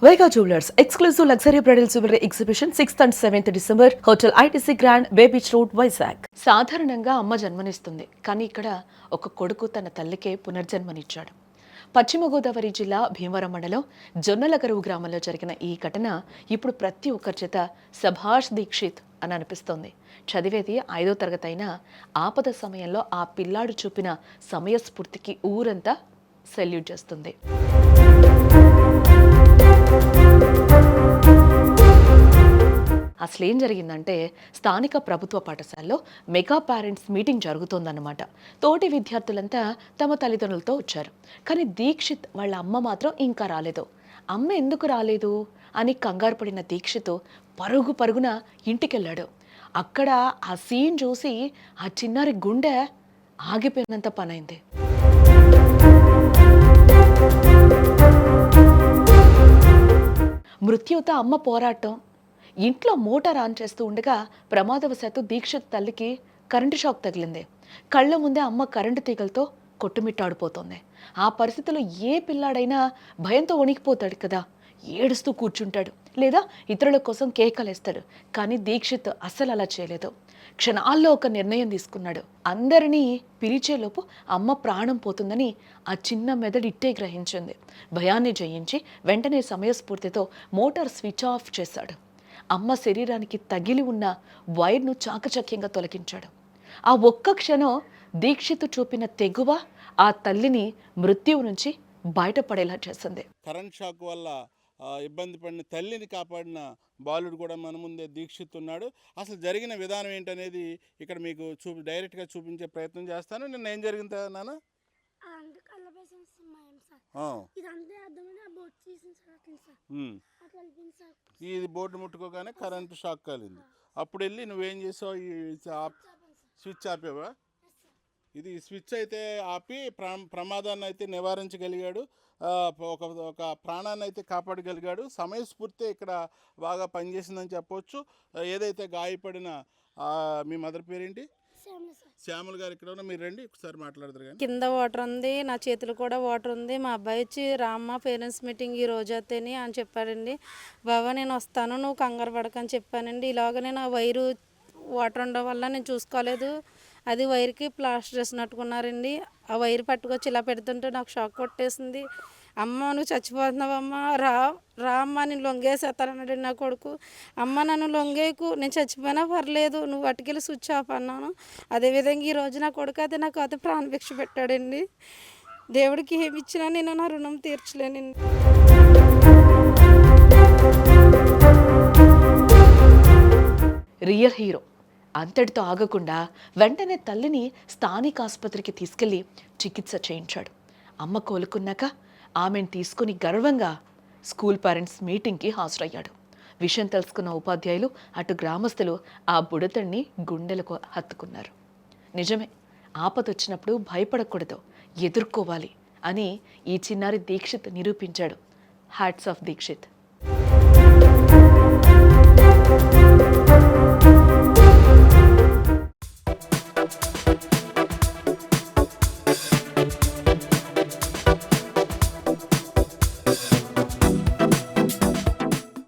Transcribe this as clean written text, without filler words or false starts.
Vega Jewelers exclusive luxury bridal jewelry exhibition 6th and 7th December Hotel ITC Grand Bay Beach Road Vizag. సాధారణంగా అమ్మ జన్మనిస్తుంది, కానీ ఇక్కడ ఒక కొడుకు తన తల్లికే పునర్జన్మనిచ్చాడు. పశ్చిమ గోదావరి జిల్లా భీమవరం మండలం జొన్నలగరువు గ్రామంలో జరిగిన ఈ ఘటన ఇప్పుడు ప్రతి ఒక్కరి చేత సభాష్ దీక్షిత్ అని అనిపిస్తోంది. చదివేది 5వ తరగతి అయినా ఆపద సమయంలో ఆ పిల్లాడు చూపిన సమయస్ఫూర్తికి ఊరంతా సెల్యూట్ చేస్తుంది. అసలు ఏం జరిగిందంటే, స్థానిక ప్రభుత్వ పాఠశాలలో మెగా పేరెంట్స్ మీటింగ్ జరుగుతోందన్నమాట. తోటి విద్యార్థులంతా తమ తల్లిదండ్రులతో వచ్చారు, కానీ దీక్షిత్ వాళ్ళ అమ్మ మాత్రం ఇంకా రాలేదు. అమ్మ ఎందుకు రాలేదు అని కంగారు పడిన దీక్షిత్ పరుగు పరుగున ఇంటికెళ్ళాడు. అక్కడ ఆ సీన్ చూసి ఆ చిన్నారి గుండె ఆగిపోయినంత పనైంది. మృత్యుతో అమ్మ పోరాటం. ఇంట్లో మోటార్ ఆన్ చేస్తూ ఉండగా ప్రమాదవశాత్తు దీక్షిత్ తల్లికి కరెంటు షాక్ తగిలింది. కళ్ళ ముందే అమ్మ కరెంటు తీగలతో కొట్టుమిట్టాడిపోతుంది. ఆ పరిస్థితిలో ఏ పిల్లాడైనా భయంతో వణికిపోతాడు కదా, ఏడుస్తూ కూర్చుంటాడు లేదా ఇతరుల కోసం కేకలేస్తాడు. కానీ దీక్షిత్ అస్సలు అలా చేయలేదు. క్షణాల్లో ఒక నిర్ణయం తీసుకున్నాడు. అందరినీ పిలిచేలోపు అమ్మ ప్రాణం పోతుందని ఆ చిన్న మెదడు ఇట్టే గ్రహించింది. భయాన్ని జయించి వెంటనే సమయస్ఫూర్తితో మోటార్ స్విచ్ ఆఫ్ చేశాడు. అమ్మ శరీరానికి తగిలి ఉన్న వైర్ను చాకచక్యంగా తొలగించాడు. ఆ ఒక్క క్షణం దీక్షిత్ చూపిన తెగువ ఆ తల్లిని మృత్యువు నుంచి బయటపడేలా చేసింది. కరెంట్ షాక్ వల్ల ఇబ్బంది పడిన తల్లిని కాపాడిన బాలుడు కూడా మన ముందే దీక్షిత్ ఉన్నాడు. అసలు జరిగిన విధానం ఏంటనేది ఇక్కడ మీకు డైరెక్ట్గా చూపించే ప్రయత్నం చేస్తాను. నిన్న ఏం జరిగింది నాన్న? ఇది బోర్డు ముట్టుకోగానే కరెంటు షాక్ కాలింది. అప్పుడు వెళ్ళి నువ్వేం చేసావు? ఈ స్విచ్ ఆపేవా? ఇది స్విచ్ అయితే ఆపి ప్రమాదాన్ని అయితే నివారించగలిగాడు. ఒక ప్రాణాన్ని అయితే కాపాడగలిగాడు. సమయస్ఫూర్తి ఇక్కడ బాగా పనిచేసిందని చెప్పవచ్చు. ఏదైతే గాయపడిన మీ మదర్ పేరేంటి? శ్యామల గారు ఇక్కడ మీరు రండి, ఒకసారి మాట్లాడతారు. కానీ కింద వాటర్ ఉంది, నా చేతులు కూడా వాటర్ ఉంది. మా అబ్బాయి వచ్చి రామ్మ పేరెంట్స్ మీటింగ్ ఈ రోజు అయితేని అని చెప్పాడండి. బాబా నేను వస్తాను, నువ్వు కంగారు పడకని చెప్పానండి. ఇలాగ నేను ఆ వైరు వాటర్ ఉండడం వల్ల నేను చూసుకోలేదు. అది వైర్కి ప్లాస్టర్ వేసినట్టుకున్నారండి. ఆ వైర్ పట్టుకొచ్చి ఇలా పెడుతుంటే నాకు షాక్ కొట్టేసింది. అమ్మ నువ్వు చచ్చిపోతున్నావమ్మ, రా అమ్మ నేను లొంగేసేస్తానన్నాడు నా కొడుకు. అమ్మ నన్ను లొంగేకు, నేను చచ్చిపోయినా పర్లేదు, నువ్వు అటుకెళ్ళి స్విచ్ ఆఫ్ అన్నాను. అదేవిధంగా ఈరోజు నా కొడుకు అయితే నాకు అయితే ప్రాణభిక్ష పెట్టాడండి. దేవుడికి ఏమి ఇచ్చినా నేను నా రుణం తీర్చలేనండి. రియల్ హీరో అంతటితో ఆగకుండా వెంటనే తల్లిని స్థానిక ఆసుపత్రికి తీసుకెళ్లి చికిత్స చేయించాడు. అమ్మ కోలుకున్నాక ఆమెను తీసుకుని గర్వంగా స్కూల్ పేరెంట్స్ మీటింగ్కి హాజరయ్యాడు. విషయం తెలుసుకున్న ఉపాధ్యాయులు అటు గ్రామస్తులు ఆ బుడతడిని గుండెలకు హత్తుకున్నారు. నిజమే, ఆపదొచ్చినప్పుడు భయపడకూడదు, ఎదుర్కోవాలి అని ఈ చిన్నారి దీక్షిత్ నిరూపించాడు. Hats off Dixit.